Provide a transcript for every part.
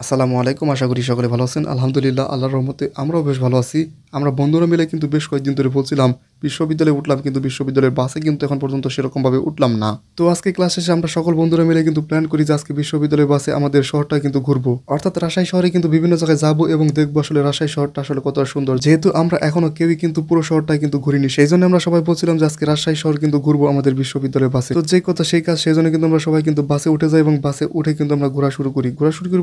আসসালামু আলাইকুম। আশা করি সকলে ভালো আছেন। আলহামদুলিল্লাহ আল্লাহর রহমতে আমরাও বেশ ভালো আছি। আমরা বন্ধুরা মিলে কিন্তু বেশ কয়েকদিন ধরে বলছিলাম বিশ্ববিদ্যালয়ে উঠলাম, কিন্তু বিশ্ববিদ্যালয়ের বাসে কিন্তু এখন পর্যন্ত সেরকমভাবে উঠলাম না। তো আজকে ক্লাস শেষে আমরা সকল বন্ধুরা মিলে কিন্তু প্ল্যান করি যে আজকে বিশ্ববিদ্যালয়ের বাসে আমাদের শহরটা কিন্তু ঘুরবো। অর্থাৎ রাজশাহী শহরে কিন্তু বিভিন্ন জায়গায় যাবো এবং দেখবো আসলে রাজশাহী শহরটা আসলে কতটা সুন্দর। যেহেতু আমরা এখনো কেউই কিন্তু পুরো শহরটাই কিন্তু ঘুরিনি, সেই জন্য আমরা সবাই বলছিলাম যে আজকে রাজশাহী শহর কিন্তু ঘুরবো আমাদের বিশ্ববিদ্যালয়ের বাসে। তো যে কথা সেই কাজ, সেই জন্য কিন্তু আমরা সবাই কিন্তু বাসে উঠে যাই এবং বাসে উঠে কিন্তু আমরা ঘোরা শুরু করি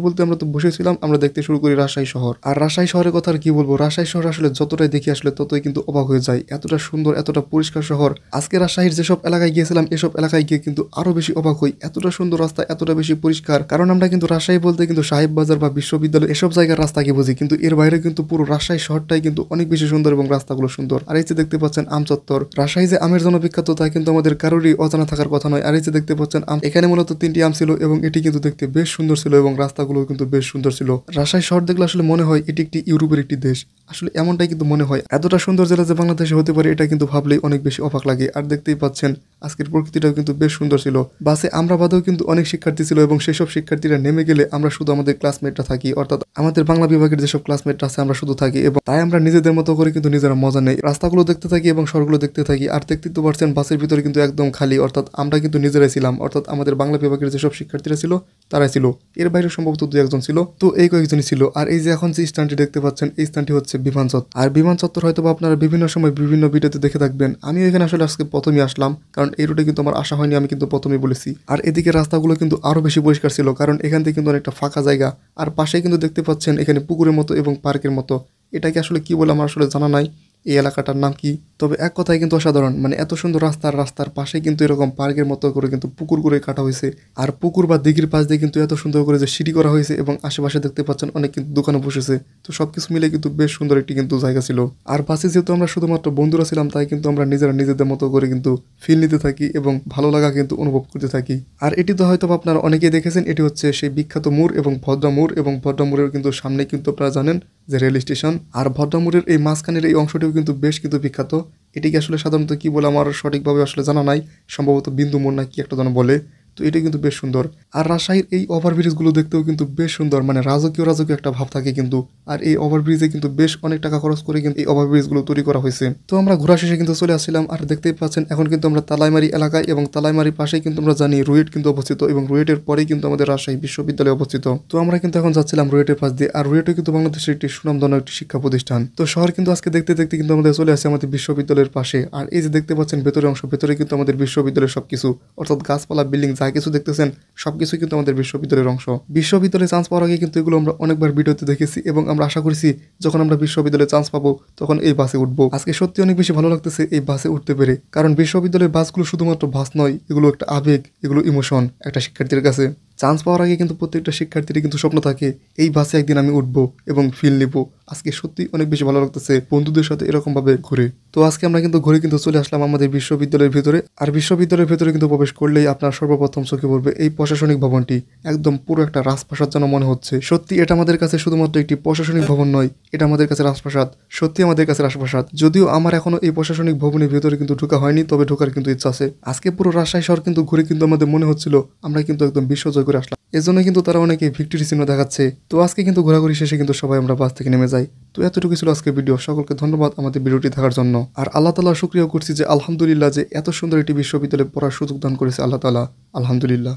বলতে আমরা তো বসেছিলাম, আমরা দেখতে শুরু করি রাজশাহী শহর। আর রাজশাহী শহরের কথা আর কি বলবো, রাজশাহী শহর আসলে যতটাই দেখি আসলে ততই কিন্তু অবাক হয়ে যায়। এতটা সুন্দর, এতটা পরিষ্কার শহর। আজকে রাজশাহীর যেসব এলাকায় গিয়েছিলাম এসব এলাকায় গিয়ে কিন্তু আরো বেশি অবাক হই। এতটা সুন্দর রাস্তা, এতটা বেশি পরিষ্কার। কারণ আমরা কিন্তু রাজশাহী বলতে কিন্তু সাহেব বাজার বা বিশ্ববিদ্যালয় এসব জায়গার রাস্তাকে বুঝি, কিন্তু এর বাইরে কিন্তু পুরো রাজশাহী শহরটাই কিন্তু অনেক বেশি সুন্দর এবং রাস্তাগুলো সুন্দর। আর এই যে দেখতে পাচ্ছেন আম চত্বর, রাজশাহী যে আমের জন্য বিখ্যাত তা কিন্তু আমাদের কারোরই অজানা থাকার কথা নয়। আর এই যে দেখতে পাচ্ছেন আম, এখানে মূলত 3টি আম ছিল এবং এটি কিন্তু দেখতে বেশ সুন্দর ছিল এবং রাস্তাগুলো কিন্তু বেশ সুন্দর ছিল। রাজশাহী শহর দেখলে আসলে মনে হয় এটি একটি ইউরোপের একটি দেশ। আসলে এমনটাই কিন্তু মনে হয়। এতটা সুন্দর জেলা যে বাংলাদেশে হতে পারে এটা কিন্তু ভাবলেই অনেক বেশি অবাক লাগে। আর দেখতেই পাচ্ছেন আজকের প্রকৃতিটাও কিন্তু বেশ সুন্দর ছিল। বাসে আমরা বাদেও কিন্তু অনেক শিক্ষার্থী ছিল এবং সেসব শিক্ষার্থীরা নেমে গেলে আমরা শুধু আমাদের ক্লাসমেটরা থাকি, অর্থাৎ আমাদের বাংলা বিভাগের যেসব ক্লাসমেটরা আছে আমরা শুধু থাকি এবং তাই আমরা নিজেদের মতো করে কিন্তু নিজেরা মজা নেই, রাস্তাগুলো দেখতে থাকি এবং শহরগুলো দেখতে থাকি। আর দেখতেই তো পারছেন বাসের ভিতরে কিন্তু একদম খালি, অর্থাৎ আমরা কিন্তু নিজেরাই ছিলাম, অর্থাৎ আমাদের বাংলা বিভাগের যেসব শিক্ষার্থীরা ছিল তারাই ছিল। এর বাইরে সম্ভবত 2-1 জন ছিল, তো এই কয়েকজনই ছিল। আর এই যে এখন যে স্থানটি দেখতে পাচ্ছেন এই স্থানটি হচ্ছে বিমান চত্বর। আর বিমান চত্বর হয়তো আপনারা বিভিন্ন সময় বিভিন্ন ভিডিওতে দেখে থাকবেন। আমি এখানে আসলে আজকে প্রথমেই আসলাম, কারণ এই রুটে কিন্তু আমার আসা হয়নি, আমি কিন্তু প্রথমেই বলেছি। আর এদিকে রাস্তাগুলো কিন্তু আরো বেশি পরিষ্কার ছিল, কারণ এখান থেকে কিন্তু অনেকটা ফাঁকা জায়গা। আর পাশে কিন্তু দেখতে পাচ্ছেন এখানে পুকুরের মতো এবং পার্কের মতো। এটাকে আসলে কি বলে আমার আসলে জানা নাই, এই এলাকাটার নাম কি। তবে এক কথায় কিন্তু অসাধারণ, মানে এত সুন্দর রাস্তার পাশে কিন্তু এরকম পার্কের মতো করে কিন্তু পুকুর করে কাটা হয়েছে। আর পুকুর বা দিঘির পাশ দিয়ে কিন্তু এত সুন্দর করে যে সিঁড়ি করা হয়েছে এবং আশেপাশে দেখতে পাচ্ছেন অনেক কিন্তু দোকানে বসেছে। তো সবকিছু মিলে কিন্তু বেশ সুন্দর একটি কিন্তু জায়গা ছিল। আর বাসে যেহেতু আমরা শুধুমাত্র বন্ধুরা ছিলাম তাই কিন্তু আমরা নিজেরা নিজেদের মতো করে কিন্তু ফিল নিতে থাকি এবং ভালো লাগা কিন্তু অনুভব করতে থাকি। আর এটি তো হয়তো আপনারা অনেকেই দেখেছেন, এটি হচ্ছে সেই বিখ্যাত মোড় এবং ভদ্রা মোড়, এবং ভদ্রা মোড়ের কিন্তু সামনে কিন্তু আপনারা জানেন যে রেল স্টেশন। আর ভদ্রা মোড়ের এই মাঝখানের এই অংশটিও কিন্তু বেশ কিন্তু বিখ্যাত। এটিকে আসলে সাধারণত কি বলে আমার সঠিকভাবে আসলে জানা নাই, সম্ভবত বিন্দু মোড় না কি একটা যেন বলে। তো এটা কিন্তু বেশ সুন্দর। আর রাজশাহীর এই ওভারব্রিজগুলো দেখতেও কিন্তু বেশ সুন্দর, মানে রাজকীয় রাজকীয় একটা ভাব থাকে কিন্তু। আর এই ওভারব্রিজে কিন্তু বেশ অনেক টাকা খরচ করে কিন্তু এই ওভারব্রিজগুলো তৈরি করা হয়েছে। তো আমরা ঘোরা শেষে কিন্তু চলে আসছিলাম। আর দেখতেই পাচ্ছেন এখন কিন্তু আমরা তালাইমারি এলাকায়, এবং তালাইমারির পাশেই কিন্তু আমরা জানি রুয়েট কিন্তু অবস্থিত, এবং রুয়েটের পরেই কিন্তু আমাদের রাজশাহী বিশ্ববিদ্যালয় অবস্থিত। তো আমরা কিন্তু এখন যাচ্ছিলাম রুয়েটের পাশ দিয়ে। আর রুয়েটও কিন্তু বাংলাদেশের একটি সুনামধন্য একটি শিক্ষা প্রতিষ্ঠান। তো শহর কিন্তু আজকে দেখতে দেখতে কিন্তু আমাদের চলে আসে আমাদের বিশ্ববিদ্যালয়ের পাশে। আর এই যে দেখতে পাচ্ছেন ভেতরের অংশ, ভেতরে কিন্তু আমাদের বিশ্ববিদ্যালয়ের সবকিছু, অর্থাৎ গাছপালা, বিল্ডিং যা কিছু দেখতেছেন সবকিছু কিন্তু আমাদের বিশ্ববিদ্যালয়ের অংশ। বিশ্ববিদ্যালয়ে চান্স পাওয়ার আগে কিন্তু এগুলো আমরা অনেকবার ভিডিওতে দেখেছি এবং আমরা আশা করছি যখন আমরা বিশ্ববিদ্যালয়ে চান্স পাবো তখন এই বাসে উঠবো। আজকে সত্যি অনেক বেশি ভালো লাগতেছে এই বাসে উঠতে পেরে, কারণ বিশ্ববিদ্যালয়ের বাসগুলো শুধুমাত্র বাস নয়, এগুলো একটা আবেগ, এগুলো ইমোশন একটা শিক্ষার্থীর কাছে। চান্স পাওয়ার আগে কিন্তু প্রত্যেকটা শিক্ষার্থীর কিন্তু স্বপ্ন থাকে এই বাসে একদিন আমি উঠবো এবং ফিল নিব। আজকে সত্যি অনেক বেশি ভালো লাগতেছে বন্ধুদের সাথে এরকম ভাবে ঘুরে। তো আজকে আমরা কিন্তু ঘুরে কিন্তু চলে আসলাম আমাদের বিশ্ববিদ্যালয়ের ভিতরে। আর বিশ্ববিদ্যালয়ের ভিতরে কিন্তু প্রবেশ করলেই আপনার সর্বপ্রথম চোখে পড়বে এই প্রশাসনিক ভবনটি। একদম পুরো একটা রাজপ্রাসাদ যেন মনে হচ্ছে। সত্যি এটা আমাদের কাছে শুধুমাত্র একটি প্রশাসনিক ভবন নয়, এটা আমাদের কাছে রাজপ্রাসাদ। সত্যি আমাদের কাছে রাজপ্রাসাদ। যদিও আমার এখনো এই প্রশাসনিক ভবনের ভিতরে কিন্তু ঢোকা হয়নি, তবে ঢোকার কিন্তু ইচ্ছা আছে। আজকে পুরো রাজশাহী শহর কিন্তু ঘুরে কিন্তু আমাদের মনে হচ্ছিল আমরা কিন্তু একদম বিশ্বজয় করে আসলাম। এজন্য কিন্তু তারা অনেকে ভিক্টরি চিহ্ন দেখাচ্ছে। তো আজকে কিন্তু ঘোরাঘুরি শেষে কিন্তু সবাই আমরা বাস থেকে নেমে যাই। তো এতটুকু ছিল আজকের ভিডিও। সকলকে ধন্যবাদ আমাদের ভিডিওটি দেখার জন্য। আর আল্লাহ তাআলার শুকরিয়া করছি যে আলহামদুলিল্লাহ যে এত সুন্দর একটি বিশ্ববিদ্যালয়ে পড়ার সুযোগ দান করেছে আল্লাহ তাআলা। আলহামদুলিল্লাহ।